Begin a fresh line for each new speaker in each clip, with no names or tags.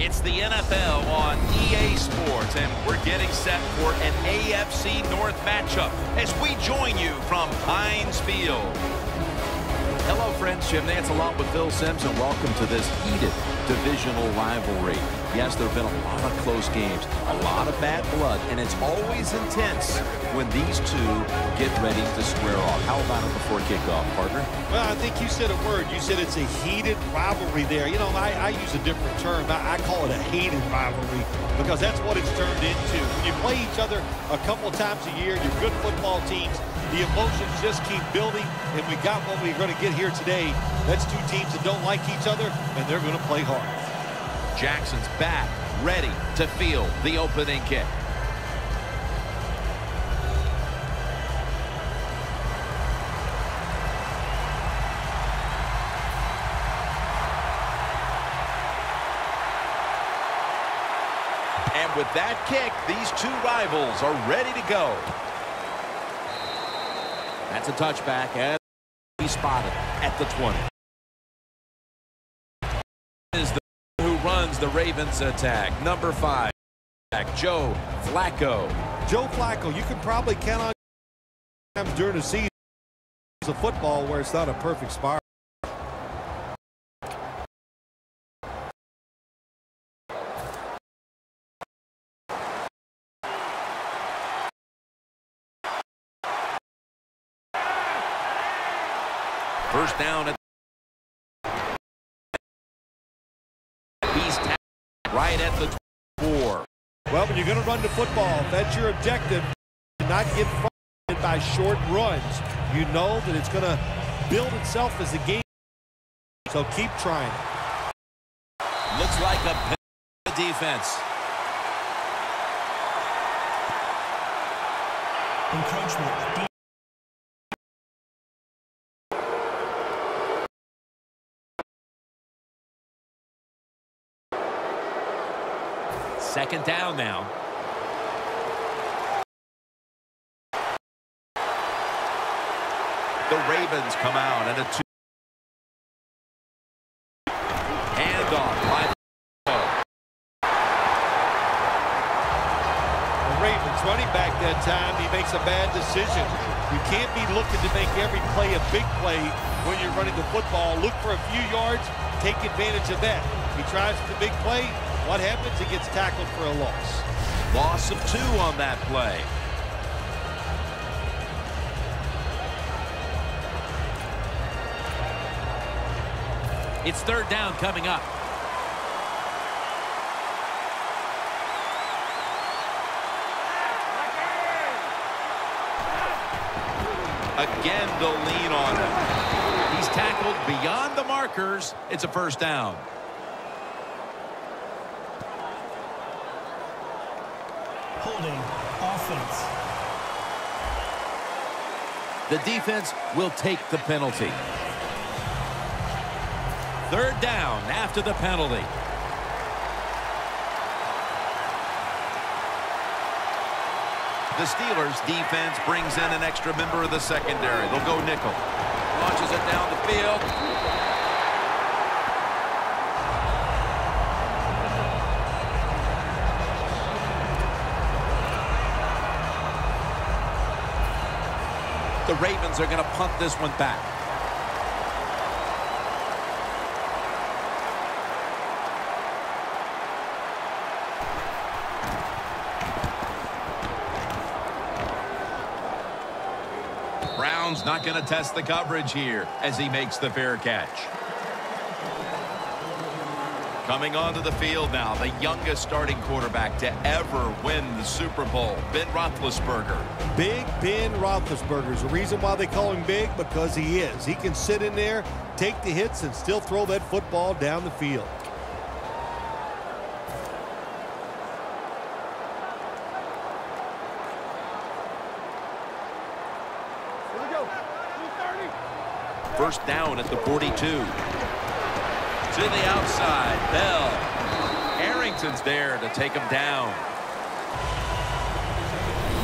It's the NFL on EA Sports, and we're getting set for an AFC North matchup as we join you from Heinz Field.
Hello, friends. Jim Nance along with Phil Simms, and welcome to this heated divisional rivalry. Yes, there have been a lot of close games, a lot of bad blood, and it's always intense when these two get ready to square off. How about it before kickoff, partner?
Well, I think you said a word. You said it's a heated rivalry there. You know, I use a different term. I call it a hated rivalry because that's what it's turned into. When you play each other a couple times a year, you're good football teams, the emotions just keep building, and we got what we're going to get here today. That's two teams that don't like each other, and they're going to play hard.
Jackson's back, ready to field the opening kick. And with that kick, these two rivals are ready to go.
That's a touchback, and he's spotted at the 20. Is the who runs the Ravens attack. Number 5, Joe Flacco.
Joe Flacco, you can probably count on times during the season of football where it's not a perfect spiral.
First down at he's right at the 4.
Well, when you're going to run the football, if that's your objective, not get frustrated by short runs. You know that it's going to build itself as the game. So keep trying.
Looks like a defense.
Encroachment.
Second down now. The Ravens come out at a 2. Handoff by
The Ravens running back that time, he makes a bad decision. You can't be looking to make every play a big play when you're running the football. Look for a few yards, take advantage of that. He tries for the big play. What happens? He gets tackled for a loss.
Loss of 2 on that play. It's third down coming up. Again, the lean on him. He's tackled beyond the markers. It's a first down.
Holding offense.
The defense will take the penalty. Third down after the penalty. The Steelers defense brings in an extra member of the secondary. They'll go nickel. Launches it down the field. The Ravens are going to punt this one back. Brown's not going to test the coverage here as he makes the fair catch. Coming onto the field now, the youngest starting quarterback to ever win the Super Bowl, Ben Roethlisberger.
Big Ben Roethlisberger is the reason why they call him big, because he is. He can sit in there, take the hits, and still throw that football down the field.
Here we go. 230.
First down at the 42. To the outside, Bell. Harrington's there to take him down.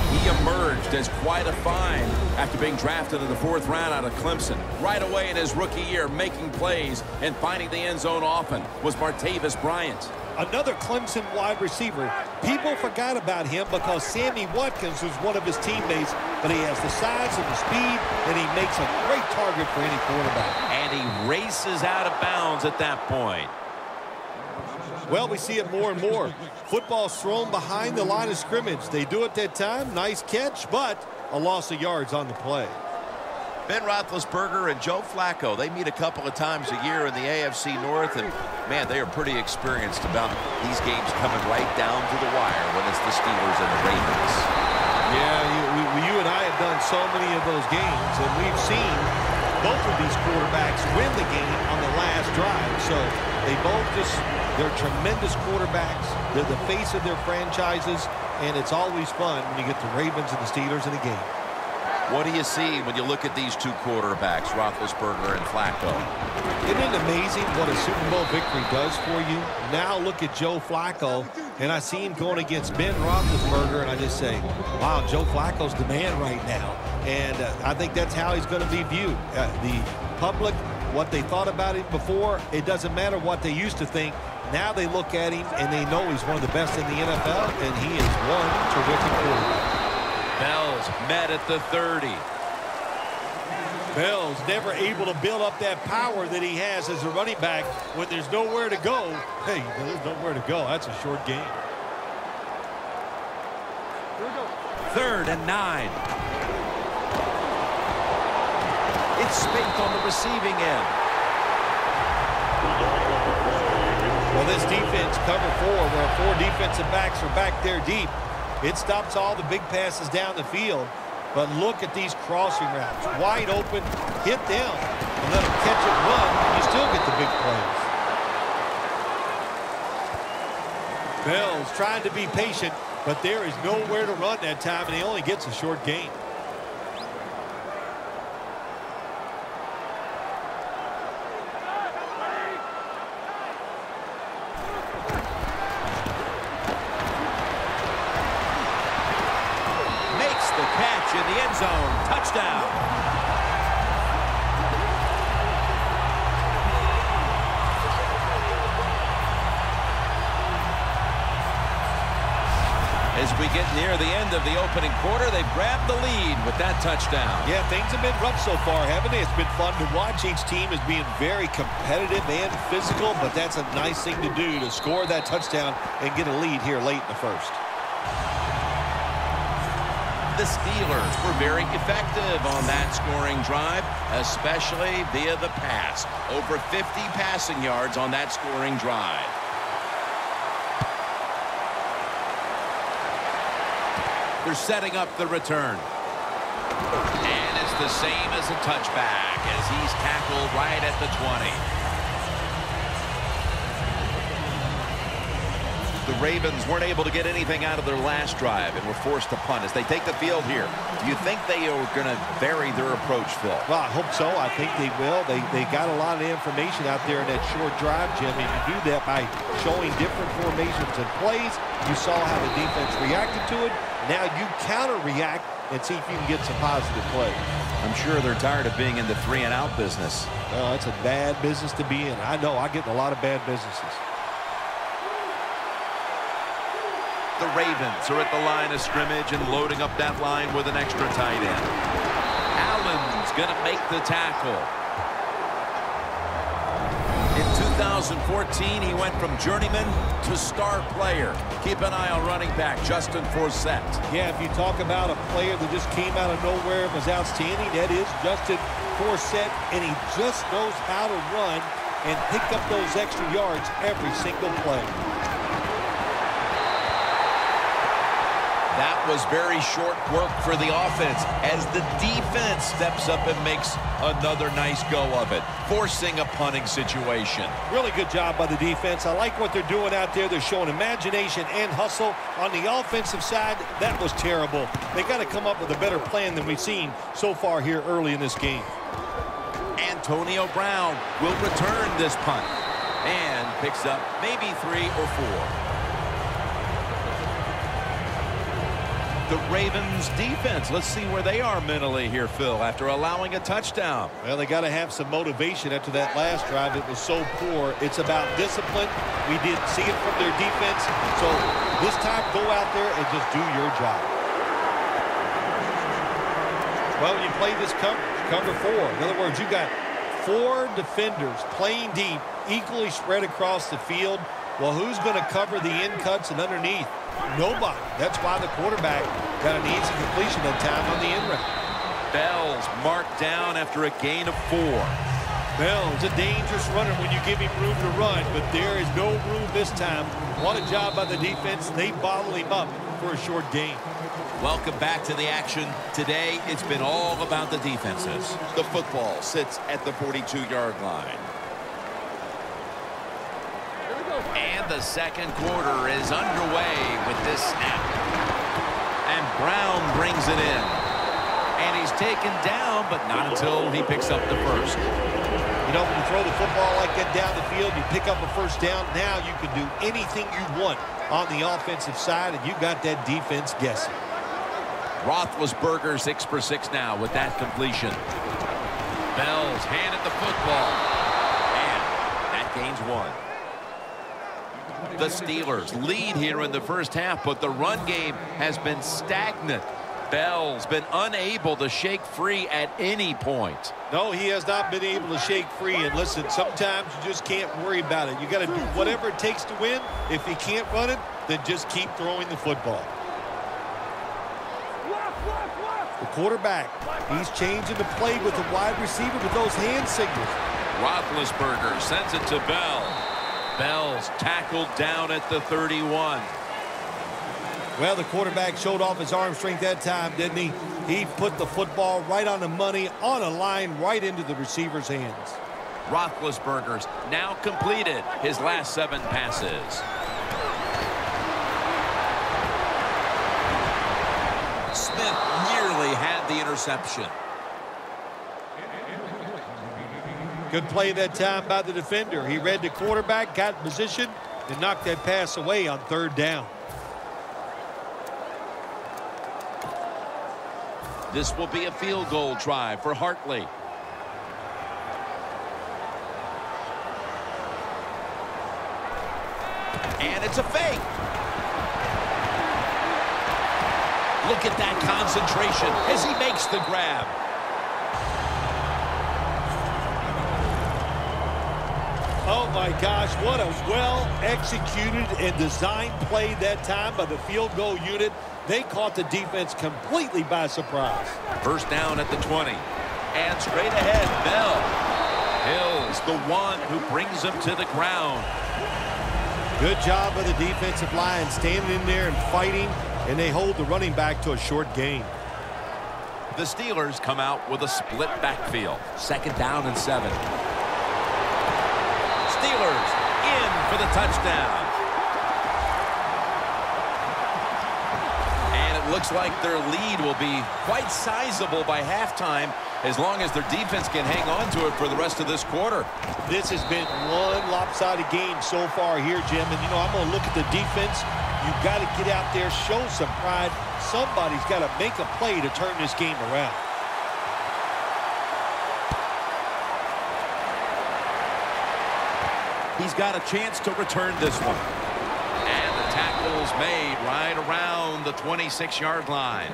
He
He emerged as quite a find after being drafted in the 4th round out of Clemson. Right away in his rookie year, making plays and finding the end zone often was Martavis Bryant.
Another Clemson wide receiver. People forgot about him because Sammy Watkins was one of his teammates, but he has the size and the speed, and he makes a great target for any quarterback.
And he races out of bounds at that point.
Well, we see it more and more. Football's thrown behind the line of scrimmage. They do it that time. Nice catch, but a loss of yards on the play.
Ben Roethlisberger and Joe Flacco, they meet a couple of times a year in the AFC North, and, man, they are pretty experienced about these games coming right down to the wire when it's the Steelers and the Ravens.
Yeah, you and I have done so many of those games, and we've seen both of these quarterbacks win the game on the last drive. So they both they're tremendous quarterbacks. They're the face of their franchises, and it's always fun when you get the Ravens and the Steelers in a game.
What do you see when you look at these two quarterbacks, Roethlisberger and Flacco?
Isn't it amazing what a Super Bowl victory does for you? Now look at Joe Flacco, and I see him going against Ben Roethlisberger, and I just say, wow, Joe Flacco's the man right now. And I think that's how he's going to be viewed. The public, what they thought about him before, it doesn't matter what they used to think. Now they look at him, and they know he's one of the best in the NFL, and he is one terrific quarterback.
Bell's met at the 30.
Bell's never able to build up that power that he has as a running back when there's nowhere to go. Hey, there's nowhere to go. That's a short game.
Here we go.
3rd and 9. It's Spink on the receiving end.
Well, this defense, cover 4, where 4 defensive backs are back there deep. It stops all the big passes down the field. But look at these crossing routes. Wide open, hit them, and let them catch it, run. You still get the big plays. Bell's trying to be patient, but there is nowhere to run that time, and he only gets a short gain.
In the end zone, touchdown. As we get near the end of the opening quarter, they've grabbed the lead with that touchdown.
Yeah, things have been rough so far, haven't they? It's been fun to watch. Each team is being very competitive and physical, but that's a nice thing to do, to score that touchdown and get a lead here late in the first.
The Steelers were very effective on that scoring drive, especially via the pass. Over 50 passing yards on that scoring drive. They're setting up the return. And it's the same as a touchback as he's tackled right at the 20. The Ravens weren't able to get anything out of their last drive and were forced to punt as they take the field here. Do you think they are going to vary their approach, Phil?
Well, I hope so. I think they will. They got a lot of information out there in that short drive, Jim. And you do that by showing different formations and plays. You saw how the defense reacted to it. Now you counter-react and see if you can get some positive plays.
I'm sure they're tired of being in the 3-and-out business.
Well, that's a bad business to be in. I know. I get in a lot of bad businesses.
The Ravens are at the line of scrimmage and loading up that line with an extra tight end. Allen's going to make the tackle. In 2014, he went from journeyman to star player. Keep an eye on running back Justin Forsett.
Yeah, if you talk about a player that just came out of nowhere and was outstanding, that is Justin Forsett, and he just knows how to run and pick up those extra yards every single play.
That was very short work for the offense as the defense steps up and makes another nice go of it, forcing a punting situation.
Really good job by the defense. I like what they're doing out there. They're showing imagination and hustle. On the offensive side, that was terrible. They got to come up with a better plan than we've seen so far here early in this game.
Antonio Brown will return this punt and picks up maybe 3 or 4. The Ravens defense, let's see where they are mentally here, Phil, after allowing a touchdown.
Well, they got to have some motivation after that last drive. It was so poor. It's about discipline. We didn't see it from their defense. So this time, go out there and just do your job. Well, when you play this cover 4, in other words, you got 4 defenders playing deep, equally spread across the field. Well, who's going to cover the in cuts and underneath? Nobody. That's why the quarterback got an easy completion that time on the in route.
Bell's marked down after a gain of 4.
Bell's a dangerous runner when you give him room to run, but there is no room this time. What a job by the defense. They bottle him up for a short gain.
Welcome back to the action. Today, it's been all about the defenses. The football sits at the 42-yard line.
And the second quarter is underway with this snap.
And Brown brings it in. And he's taken down, but not until he picks up the first.
You know, when you throw the football like that down the field, you pick up a first down. Now you can do anything you want on the offensive side, and you got that defense guessing.
Roethlisberger 6 for 6 now with that completion. Bell's handed the football. And that gains 1. The Steelers lead here in the first half, but the run game has been stagnant. Bell's been unable to shake free at any point.
No, he has not been able to shake free. And listen, sometimes you just can't worry about it. You got to do whatever it takes to win. If he can't run it, then just keep throwing the football. The quarterback, he's changing the play with the wide receiver with those hand signals.
Roethlisberger sends it to Bell. Bell's tackled down at the 31.
Well, the quarterback showed off his arm strength that time, didn't he? He put the football right on the money, on a line, right into the receiver's hands.
Roethlisberger's now completed his last 7 passes. Smith nearly had the interception.
Good play that time by the defender. He read the quarterback, got in position, and knocked that pass away on 3rd down.
This will be a field goal try for Hartley. And it's a fake. Look at that concentration as he makes the grab.
Oh my gosh, what a well-executed and designed play that time by the field goal unit. They caught the defense completely by surprise.
First down at the 20. And straight ahead, Bell. Hill's the one who brings him to the ground.
Good job by the defensive line standing in there and fighting, and they hold the running back to a short gain.
The Steelers come out with a split backfield. 2nd down and 7. Steelers in for the touchdown. And it looks like their lead will be quite sizable by halftime as long as their defense can hang on to it for the rest of this quarter.
This has been one lopsided game so far here, Jim. And, you know, I'm going to look at the defense. You've got to get out there, show some pride. Somebody's got to make a play to turn this game around.
He's got a chance to return this one. And the tackle's made right around the 26-yard line.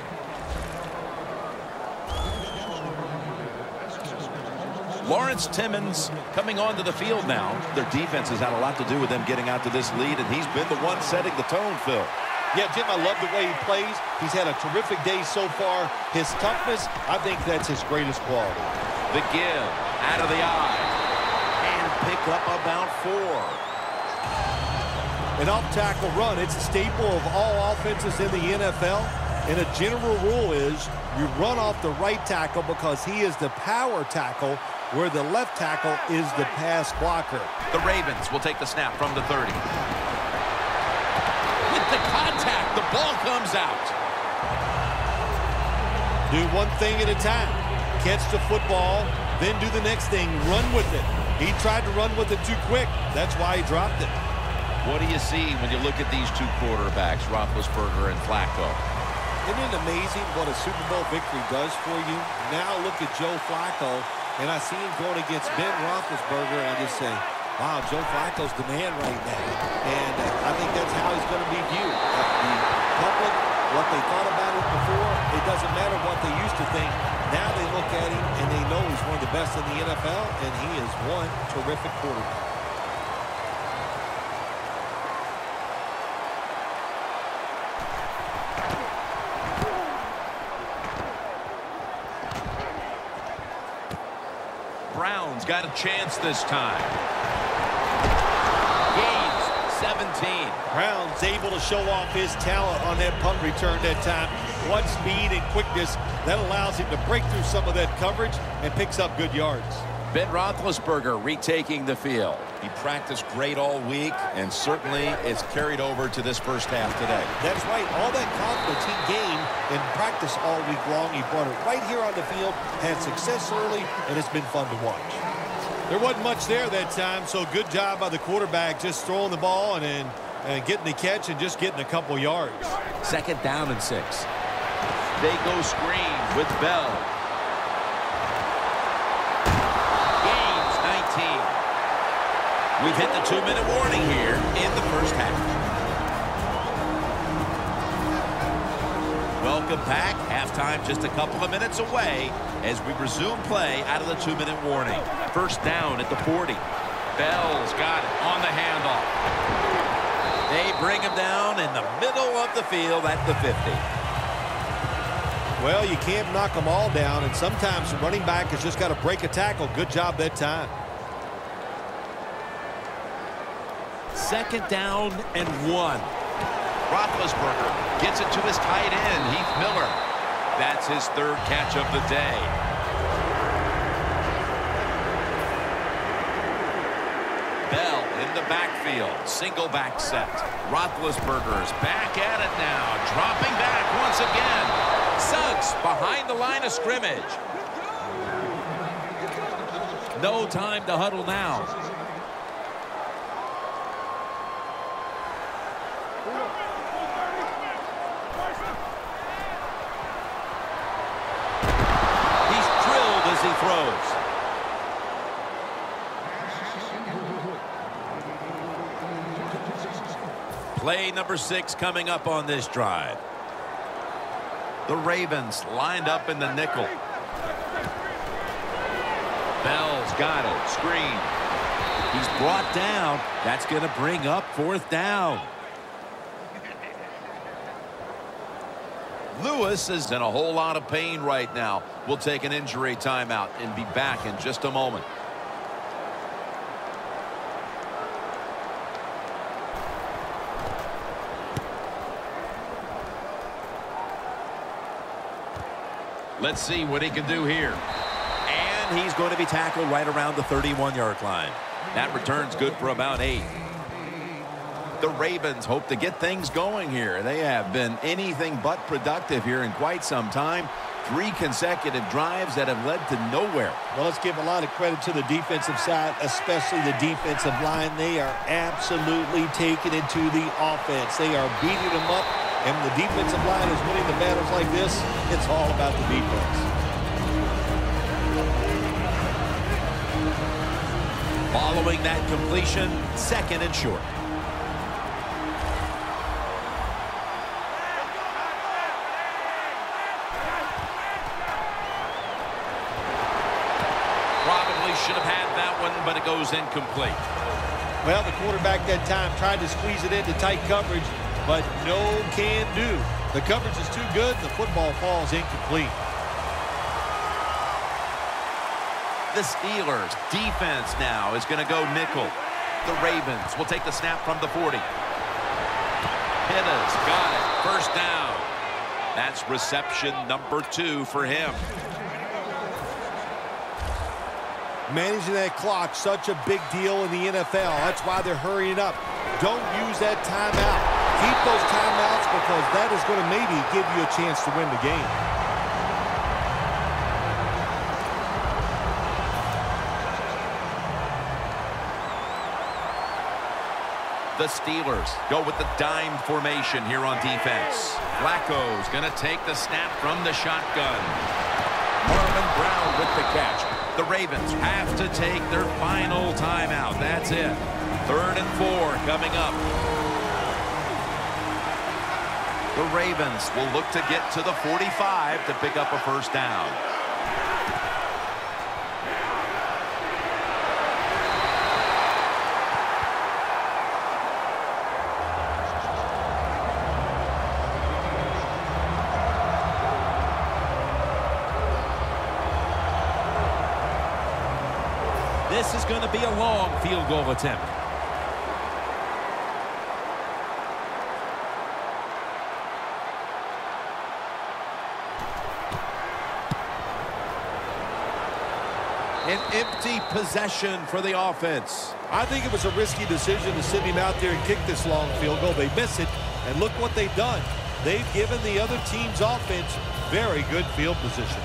Lawrence Timmons coming onto the field now. Their defense has had a lot to do with them getting out to this lead, and he's been the one setting the tone, Phil.
Yeah, Jim, I love the way he plays. He's had a terrific day so far. His toughness, I think that's his greatest quality.
The give out of the eye. Pick up about 4.
An off-tackle run, it's a staple of all offenses in the NFL. And a general rule is you run off the right tackle because he is the power tackle, where the left tackle is the pass blocker.
The Ravens will take the snap from the 30. With the contact, the ball comes out.
Do one thing at a time. Catch the football, then do the next thing, run with it. He tried to run with it too quick. That's why he dropped it.
What do you see when you look at these two quarterbacks, Roethlisberger and Flacco?
Isn't it amazing what a Super Bowl victory does for you? Now look at Joe Flacco, and I see him going against Ben Roethlisberger, and I just say, wow, Joe Flacco's the man right now. And I think that's how he's going to be viewed. The public, what they thought about him before, it doesn't matter what they used to think. Now they look at him, and they know he's one of the best in the NFL, and he is one terrific quarterback.
Brown's got a chance this time. Gains 17.
Brown's able to show off his talent on that punt return that time. What speed and quickness that allows him to break through some of that coverage and picks up good yards.
Ben Roethlisberger retaking the field.
He practiced great all week, and certainly it's carried over to this first half today.
That's right. All that confidence he gained in practice all week long, he brought it right here on the field, had success early, and it's been fun to watch. There wasn't much there that time, so good job by the quarterback just throwing the ball and getting the catch and just getting a couple yards.
2nd down and 6. They go screen with Bell. Gains 19. We've hit the 2-minute warning here in the first half. Welcome back. Halftime just a couple of minutes away as we resume play out of the 2-minute warning. 1st down at the 40. Bell's got it on the handoff. They bring him down in the middle of the field at the 50.
Well, you can't knock them all down, and sometimes the running back has just got to break a tackle. Good job that time.
2nd down and 1.
Roethlisberger gets it to his tight end, Heath Miller.
That's his 3rd catch of the day. Bell in the backfield. Single back set. Roethlisberger's back at it now. Dropping back once again. Suggs behind the line of scrimmage. No time to huddle now. He's drilled as he throws. Play number 6 coming up on this drive. The Ravens lined up in the nickel. Bell's got it. Screen. He's brought down. That's going to bring up 4th down. Lewis is in a whole lot of pain right now. We'll take an injury timeout and be back in just a moment. Let's see what he can do here. And he's going to be tackled right around the 31-yard line. That return's good for about 8. The Ravens hope to get things going here. They have been anything but productive here in quite some time. 3 consecutive drives that have led to nowhere.
Well, let's give a lot of credit to the defensive side, especially the defensive line. They are absolutely taking it to the offense. They are beating them up. And when the defensive line is winning the battles like this, it's all about the defense.
Following that completion, 2nd and short. Probably should have had that one, but it goes incomplete.
Well, the quarterback that time tried to squeeze it into tight coverage, but no can do. The coverage is too good. The football falls incomplete.
The Steelers defense now is going to go nickel. The Ravens will take the snap from the 40. Pitta's got it. 1st down. That's reception number 2 for him.
Managing that clock, such a big deal in the NFL. That's why they're hurrying up. Don't use that timeout. Keep those timeouts because that is going to maybe give you a chance to win the game.
The Steelers go with the dime formation here on defense. Flacco's going to take the snap from the shotgun. Marvin Brown with the catch. The Ravens have to take their final timeout. That's it. 3rd and 4 coming up. The Ravens will look to get to the 45 to pick up a first down.
This is going to be a long field goal attempt.
An empty possession for the offense.
I think it was a risky decision to send him out there and kick this long field goal. They miss it, and look what they've done. They've given the other team's offense very good field position.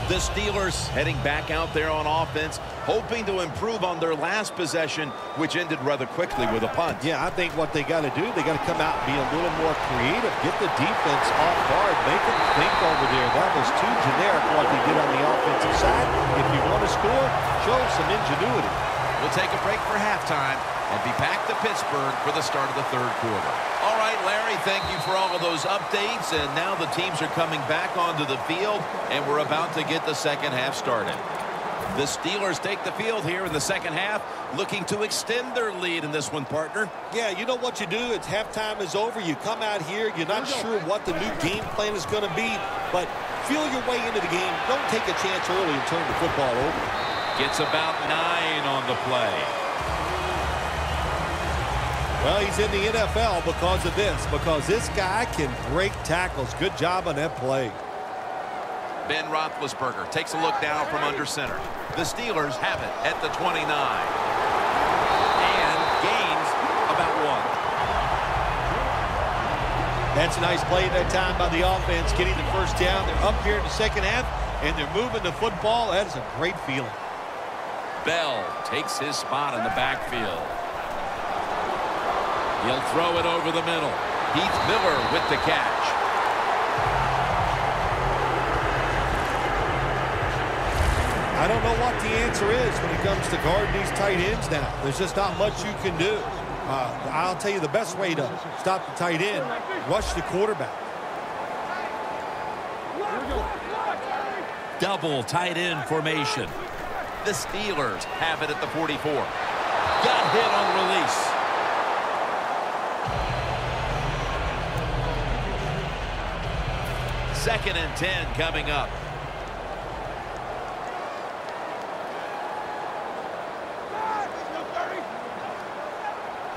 The Steelers heading back out there on offense, hoping to improve on their last possession, which ended rather quickly with a punt.
Yeah, I think what they got to do, they got to come out and be a little more creative, get the defense off guard, make them think over there. That was too generic what they did on the offensive side. If you want to score, show some ingenuity.
We'll take a break for halftime and be back to Pittsburgh for the start of the 3rd quarter. All right, Larry, thank you for all of those updates. And now the teams are coming back onto the field, and we're about to get the second half started. The Steelers take the field here in the second half, looking to extend their lead in this one, partner.
Yeah, you know what you do? It's halftime is over. You come out here. You're not sure what the new game plan is going to be, but feel your way into the game. Don't take a chance early and turn the football over.
Gets about 9 on the play.
Well, he's in the NFL because of this guy can break tackles. Good job on that play.
Ben Roethlisberger takes a look down from under center. The Steelers have it at the 29. And gains about 1.
That's a nice play that time by the offense, getting the first down. They're up here in the second half, and they're moving the football. That is a great feeling.
Bell takes his spot in the backfield. He'll throw it over the middle. Heath Miller with the catch.
I don't know what the answer is when it comes to guarding these tight ends now. There's just not much you can do. I'll tell you the best way to stop the tight end, rush the quarterback.
Double tight end formation.
The Steelers have it at the 44. Got hit on release. Second and 10 coming up.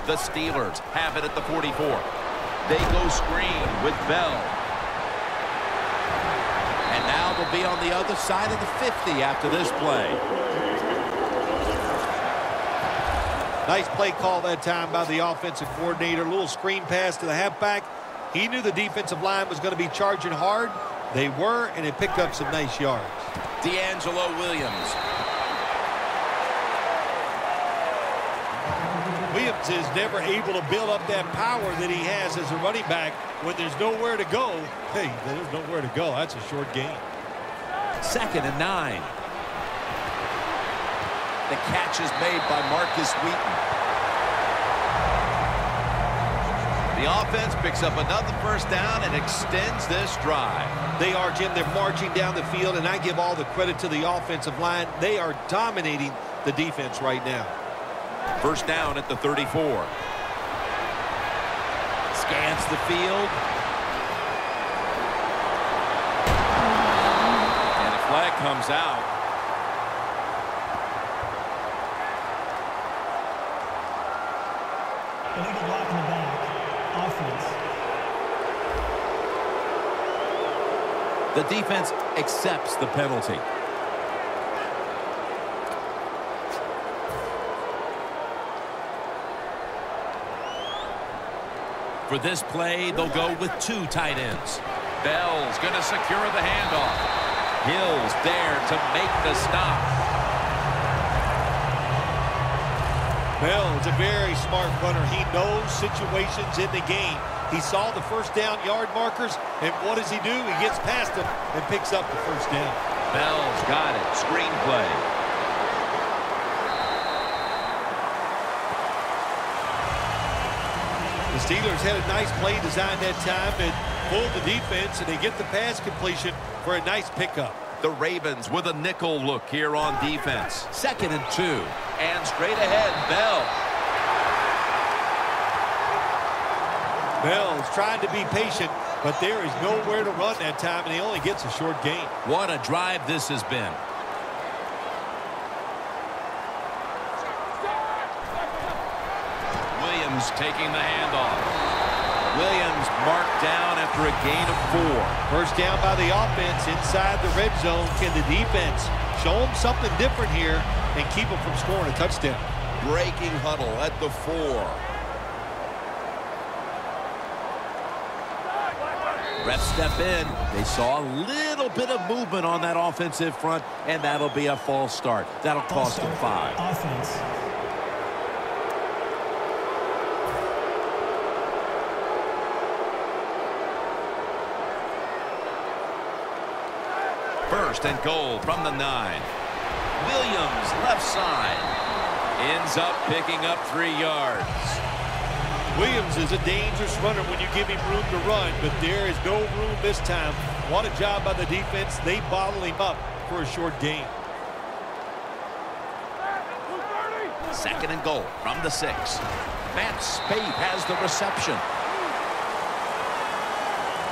The Steelers have it at the 44. They go screen with Bell. And now they'll be on the other side of the 50 after this play.
Nice play call that time by the offensive coordinator. A little screen pass to the halfback. He knew the defensive line was going to be charging hard. They were, and it picked up some nice yards.
D'Angelo Williams.
Williams is never able to build up that power that he has as a running back when there's nowhere to go. Hey, there's nowhere to go. That's a short game.
2nd and 9.
The catch is made by Marcus Wheaton. The offense picks up another first down and extends this drive.
They are, Jim. They're marching down the field, and I give all the credit to the offensive line. They are dominating the defense right now.
First down at the 34.
Scans the field.
And a flag comes out.
Illegal block in the back. Offense.
The defense accepts the penalty. For this play, they'll go with 2 tight ends.
Bell's going to secure the handoff. Hill's there to make the stop.
Bell is a very smart runner. He knows situations in the game. He saw the first down yard markers, and what does he do? He gets past them and picks up the first down.
Bell's got it. Screenplay.
The Steelers had a nice play design that time and fooled the defense, and they get the pass completion for a nice pickup.
The Ravens with a nickel look here on defense. 2nd and 2. And straight ahead, Bell.
Bell's trying to be patient, but there is nowhere to run that time, and he only gets a short gain.
What a drive this has been. Williams taking the handoff. Williams marked down after a gain of 4.
First down by the offense inside the red zone. Can the defense show them something different here and keep them from scoring a touchdown?
Breaking huddle at the 4. Refs step in. They saw a little bit of movement on that offensive front, and that'll be a false start. That'll cost them 5.
Offense.
First and goal from the 9. Williams left side. Ends up picking up 3 yards.
Williams is a dangerous runner when you give him room to run, but there is no room this time. What a job by the defense. They bottle him up for a short gain.
2nd and goal from the 6. Matt Spate has the reception.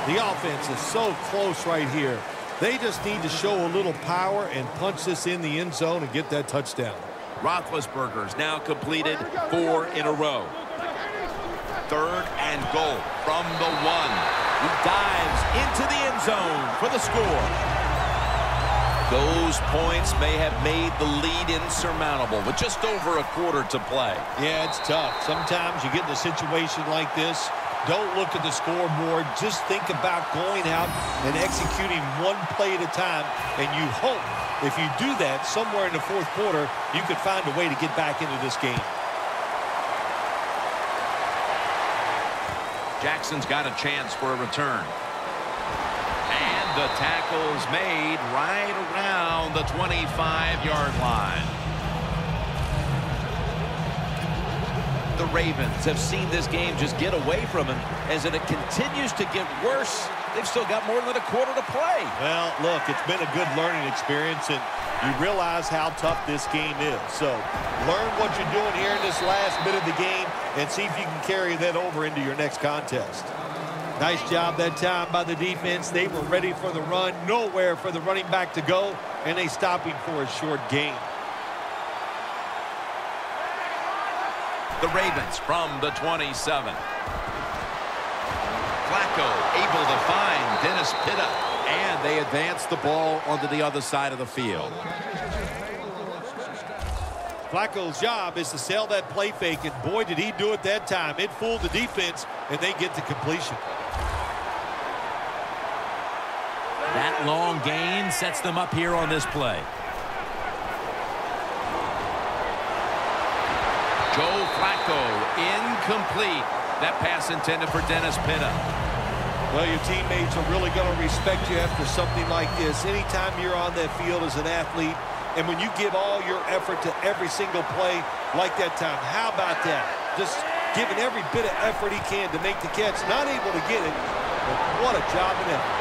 The offense is so close right here. They just need to show a little power and punch this in the end zone and get that touchdown.
Roethlisberger's now completed 4 in a row. 3rd and goal from the 1. He dives into the end zone for the score. Those points may have made the lead insurmountable with just over a quarter to play.
Yeah, it's tough. Sometimes you get in a situation like this. Don't look at the scoreboard. Just think about going out and executing one play at a time. And you hope if you do that somewhere in the 4th quarter, you could find a way to get back into this game.
Jackson's got a chance for a return. And the tackle's made right around the 25-yard line. The Ravens have seen this game just get away from him as it continues to get worse. They've still got more than a quarter to play.
Well, look, it's been a good learning experience, and you realize how tough this game is. So learn what you're doing here in this last bit of the game and see if you can carry that over into your next contest. Nice job that time by the defense. They were ready for the run, nowhere for the running back to go, and they stop him for a short gain.
The Ravens from the 27. Flacco able to find Dennis Pitta, and they advance the ball onto the other side of the field.
Flacco's job is to sell that play fake, and boy, did he do it that time. It fooled the defense, and they get the completion.
That long gain sets them up here on this play. Joe Flacco, incomplete. That pass intended for Dennis Pitta.
Well, your teammates are really going to respect you after something like this. Anytime you're on that field as an athlete, and when you give all your effort to every single play like that time, how about that? Just giving every bit of effort he can to make the catch. Not able to get it, but what a job and effort.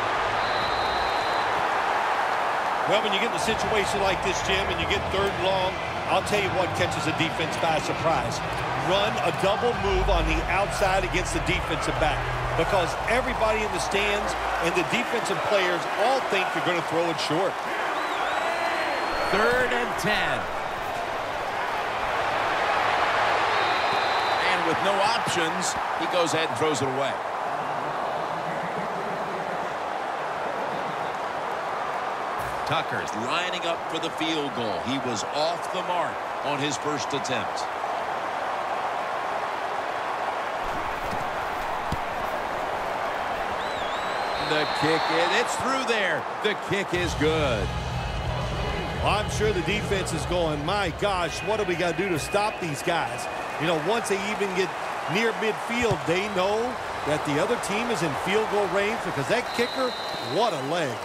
Well, when you get in a situation like this, Jim, and you get 3rd and long, I'll tell you what catches a defense by surprise. Run a double move on the outside against the defensive back, because everybody in the stands and the defensive players all think you're going to throw it short.
3rd and 10. And with no options, he goes ahead and throws it away. Tucker's lining up for the field goal. He was off the mark on his first attempt. The kick, it's through there. The kick is good.
Well, I'm sure the defense is going, my gosh, what do we got to do to stop these guys? You know, once they even get near midfield, they know that the other team is in field goal range because that kicker, what a leg.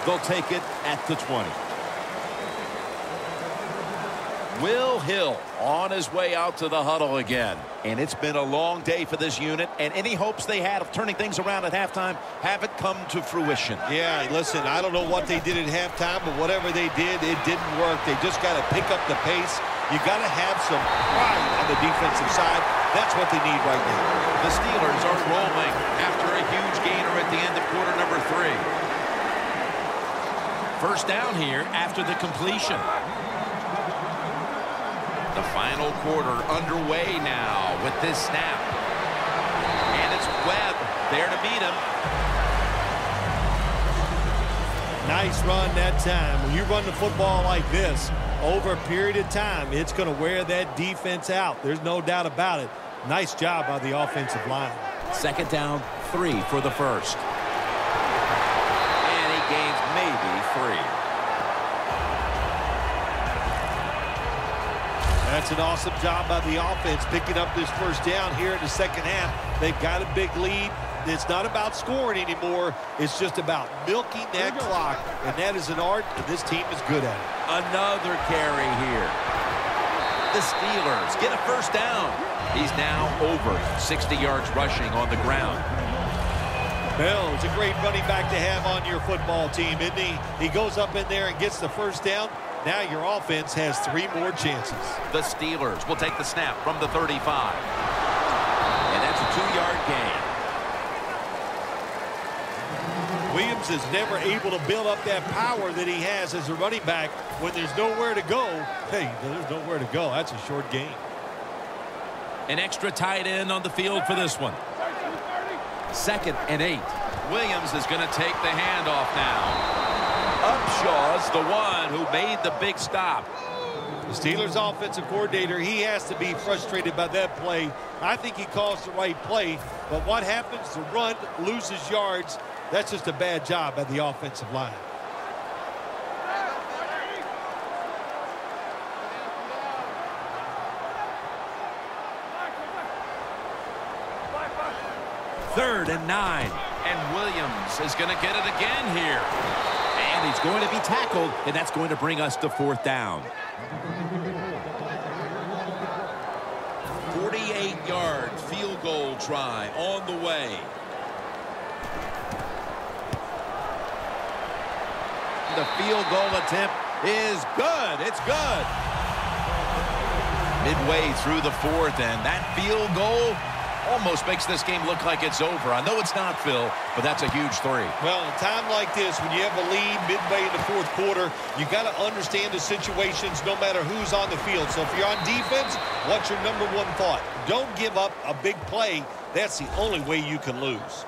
They'll take it at the 20. Will Hill on his way out to the huddle again. And it's been a long day for this unit, and any hopes they had of turning things around at halftime haven't come to fruition.
Yeah, listen, I don't know what they did at halftime, but whatever they did, it didn't work. They just got to pick up the pace. You got to have some pride on the defensive side. That's what they need right now.
The Steelers are rolling after a huge gainer at the end of quarter number 3. First down here after the completion. The final quarter underway now with this snap. And it's Webb there to meet him.
Nice run that time. When you run the football like this over a period of time, it's going to wear that defense out. There's no doubt about it. Nice job by the offensive line.
Second down, 3 for the first. And he gains maybe 3.
That's an awesome job by the offense picking up this first down here in the second half. They've got a big lead. It's not about scoring anymore. It's just about milking that clock, and that is an art, and this team is good at it.
Another carry here. The Steelers get a first down. He's now over 60 yards rushing on the ground.
Bell is a great running back to have on your football team, isn't he? He goes up in there and gets the first down. Now your offense has 3 more chances.
The Steelers will take the snap from the 35. And that's a 2-yard gain.
Williams is never able to build up that power that he has as a running back when there's nowhere to go. Hey, there's nowhere to go. That's a short gain.
An extra tight end on the field for this one. 2nd and 8. Williams is going to take the handoff now. Upshaw's the one who made the big stop.
The Steelers offensive coordinator, he has to be frustrated by that play. I think he calls the right play, but what happens? The run loses yards. That's just a bad job by the offensive line.
Third and 9. And Williams is going to get it again here. And he's going to be tackled, and that's going to bring us to 4th down. 48-yard field goal try on the way. The field goal attempt is good. It's good. Midway through the 4th, and that field goal almost makes this game look like it's over. I know it's not, Phil, but that's a huge 3.
Well, in a time like this, when you have a lead midway in the 4th quarter, you got to understand the situations no matter who's on the field. So if you're on defense, what's your #1 thought? Don't give up a big play. That's the only way you can lose.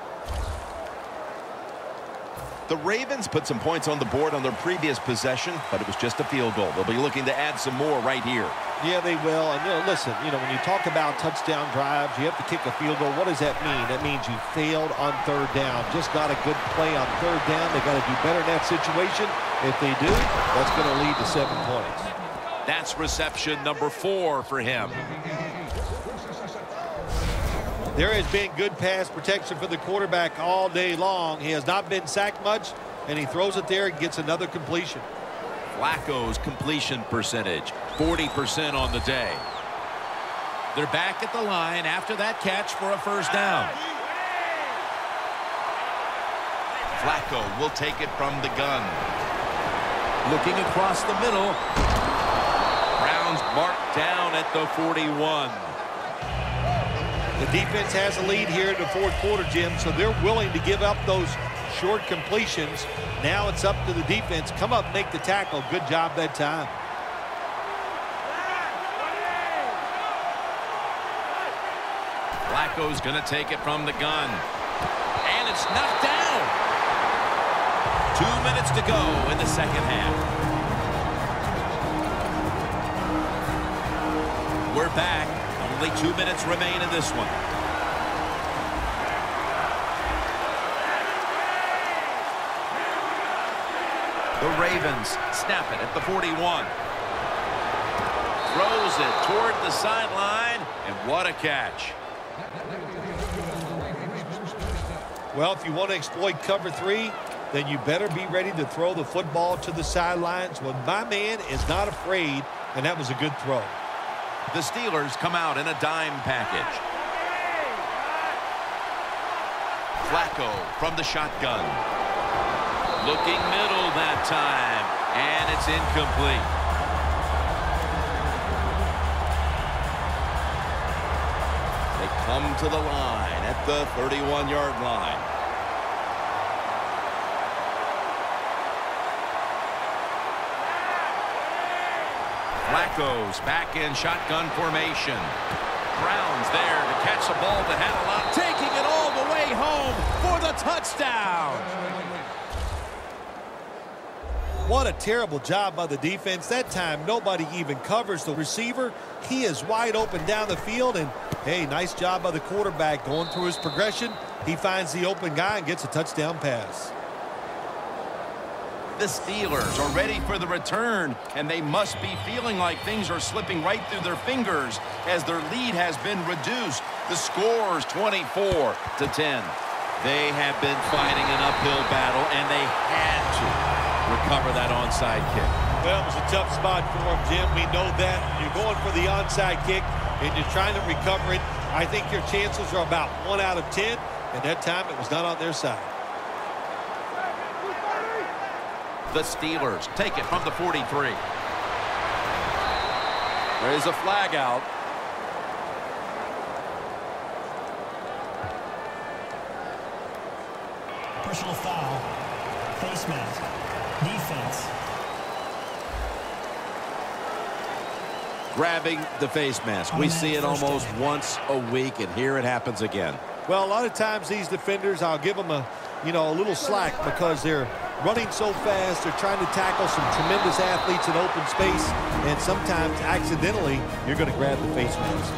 The Ravens put some points on the board on their previous possession, but it was just a field goal. They'll be looking to add some more right here.
Yeah, they will. And listen, when you talk about touchdown drives, you have to kick a field goal. What does that mean? That means you failed on 3rd down. Just not a good play on 3rd down. They got to do better in that situation. If they do, that's going to lead to 7 points.
That's reception number 4 for him.
There has been good pass protection for the quarterback all day long. He has not been sacked much, and he throws it there and gets another completion.
Flacco's completion percentage, 40% on the day. They're back at the line after that catch for a first down. Flacco will take it from the gun. Looking across the middle. Browns marked down at the 41.
The defense has a lead here in the 4th quarter, Jim, so they're willing to give up those short completions. Now it's up to the defense. Come up, make the tackle. Good job that time.
Flacco's going to take it from the gun. And it's knocked down. 2 minutes to go in the second half. We're back. Only 2 minutes remain in this one. The Ravens snap it at the 41. Throws it toward the sideline, and what a catch.
Well, if you want to exploit cover 3, then you better be ready to throw the football to the sidelines. Well, my man is not afraid, and that was a good throw.
The Steelers come out in a dime package. Flacco from the shotgun. Looking middle that time, and it's incomplete. They come to the line at the 31-yard line. Flacco's back in shotgun formation. Brown's there to catch the ball that had a lot, taking it all the way home for the touchdown.
What a terrible job by the defense. That time, nobody even covers the receiver. He is wide open down the field, and, hey, nice job by the quarterback going through his progression. He finds the open guy and gets a touchdown pass.
The Steelers are ready for the return, and they must be feeling like things are slipping right through their fingers as their lead has been reduced. The score is 24-10. They have been fighting an uphill battle, and they had to recover that onside kick.
Well, it was a tough spot for him, Jim. We know that. You're going for the onside kick, and you're trying to recover it. I think your chances are about 1 out of 10, and that time it was not on their side.
The Steelers take it from the 43. There is a flag out.
Personal foul. Face mask. Defense.
Grabbing the face mask. We see it almost once a week, and here it happens again.
Well, a lot of times these defenders, I'll give them a little slack because they're running so fast. They're trying to tackle some tremendous athletes in open space, and sometimes accidentally you're going to grab the face mask.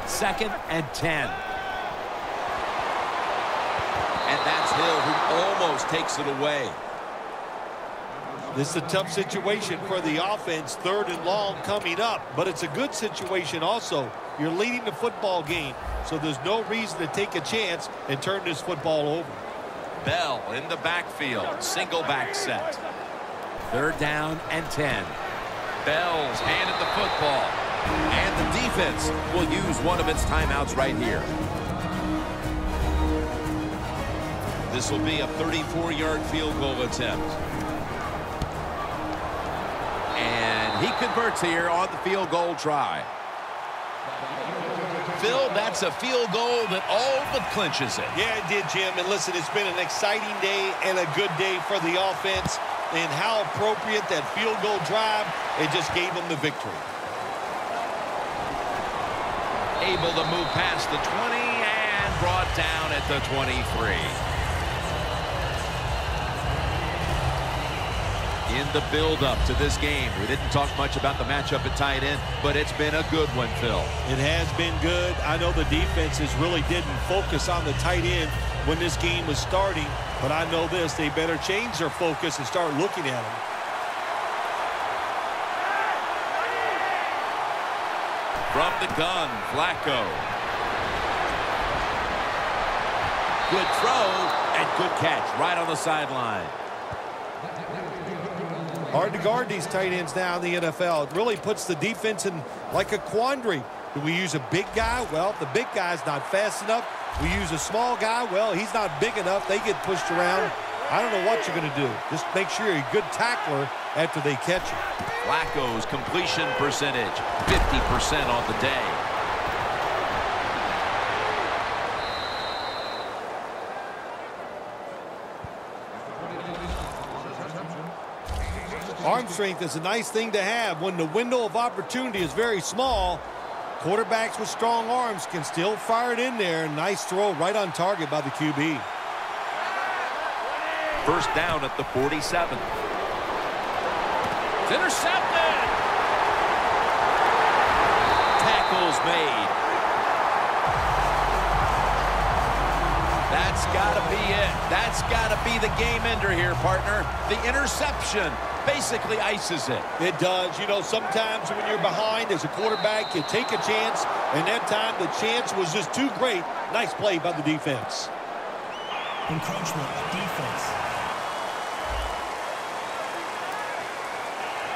Second and 10. And that's Hill who almost takes it away.
This is a tough situation for the offense, 3rd and long coming up, but it's a good situation also. You're leading the football game, so there's no reason to take a chance and turn this football over.
Bell in the backfield, single back set. 3rd down and 10. Bell's handed the football, and the defense will use one of its timeouts right here. This will be a 34-yard field goal attempt. And he converts here on the field goal try. Phil, that's a field goal that all but clinches it.
Yeah, it did, Jim. And listen, it's been an exciting day and a good day for the offense. And how appropriate that field goal drive, it just gave them the victory.
Able to move past the 20 and brought down at the 23. In the build-up to this game, we didn't talk much about the matchup at tight end, but it's been a good one, Phil.
It has been good. I know the defenses really didn't focus on the tight end when this game was starting, but I know this, they better change their focus and start looking at him.
From the gun, Flacco. Good throw and good catch right on the sideline.
Hard to guard these tight ends now in the NFL. It really puts the defense in like a quandary. Do we use a big guy? Well, if the big guy's not fast enough. We use a small guy. Well, he's not big enough. They get pushed around. I don't know what you're going to do. Just make sure you're a good tackler after they catch you.
Flacco's completion percentage, 50% on the day.
Arm strength is a nice thing to have when the window of opportunity is very small. Quarterbacks with strong arms can still fire it in there. Nice throw right on target by the QB.
First down at the 47. It's intercepted. made. That's got to be it. That's got to be the game ender here, partner. The interception basically ices it.
It does. You know, sometimes when you're behind as a quarterback, you take a chance, and that time the chance was just too great. Nice play by the defense.
Encroachment, defense.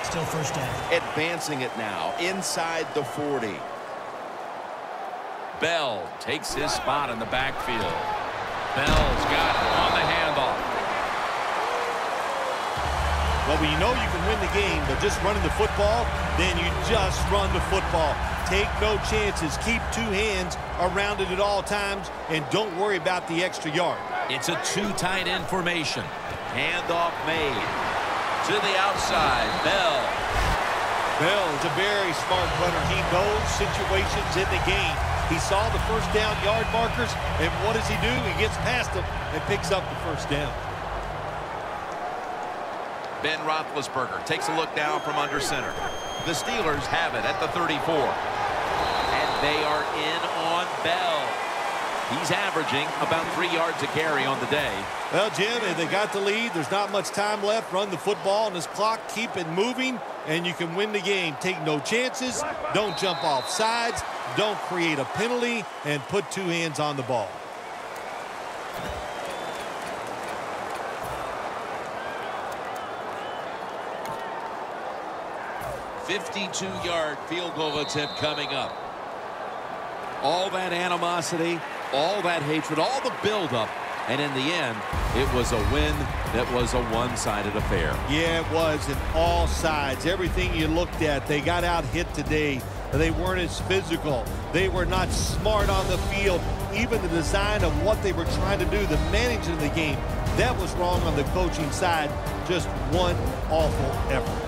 Still first down.
Advancing it now inside the 40. Bell takes his spot in the backfield. Bell's got it on the handoff.
Well, when you know you can win the game, but just running the football, then you just run the football. Take no chances. Keep two hands around it at all times, and don't worry about the extra yard.
It's a two tight end formation. Handoff made. To the outside, Bell.
Bell is a very smart runner. He knows situations in the game. He saw the first down yard markers, and what does he do? He gets past them and picks up the first down.
Ben Roethlisberger takes a look down from under center. The Steelers have it at the 34. And they are in on Bell. He's averaging about 3 yards a carry on the day.
Well, Jim, if they got the lead, there's not much time left. Run the football on this clock. Keep it moving, and you can win the game. Take no chances. Don't jump off sides. Don't create a penalty, and put two hands on the ball.
.52-yard field goal attempt coming up. All that animosity, all that hatred, all the buildup, and in the end, it was a win that was a one-sided affair.
Yeah, it was, in all sides. Everything you looked at, they got out hit today. They weren't as physical. They were not smart on the field. Even the design of what they were trying to do, the managing of the game, that was wrong on the coaching side. Just one awful effort.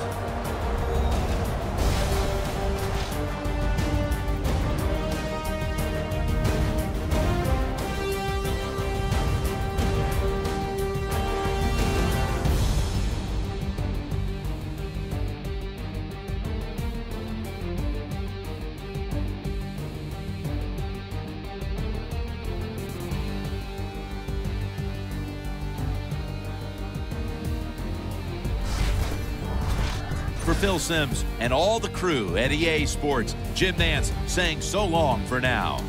For Phil Simms and all the crew at EA Sports, Jim Nantz saying so long for now.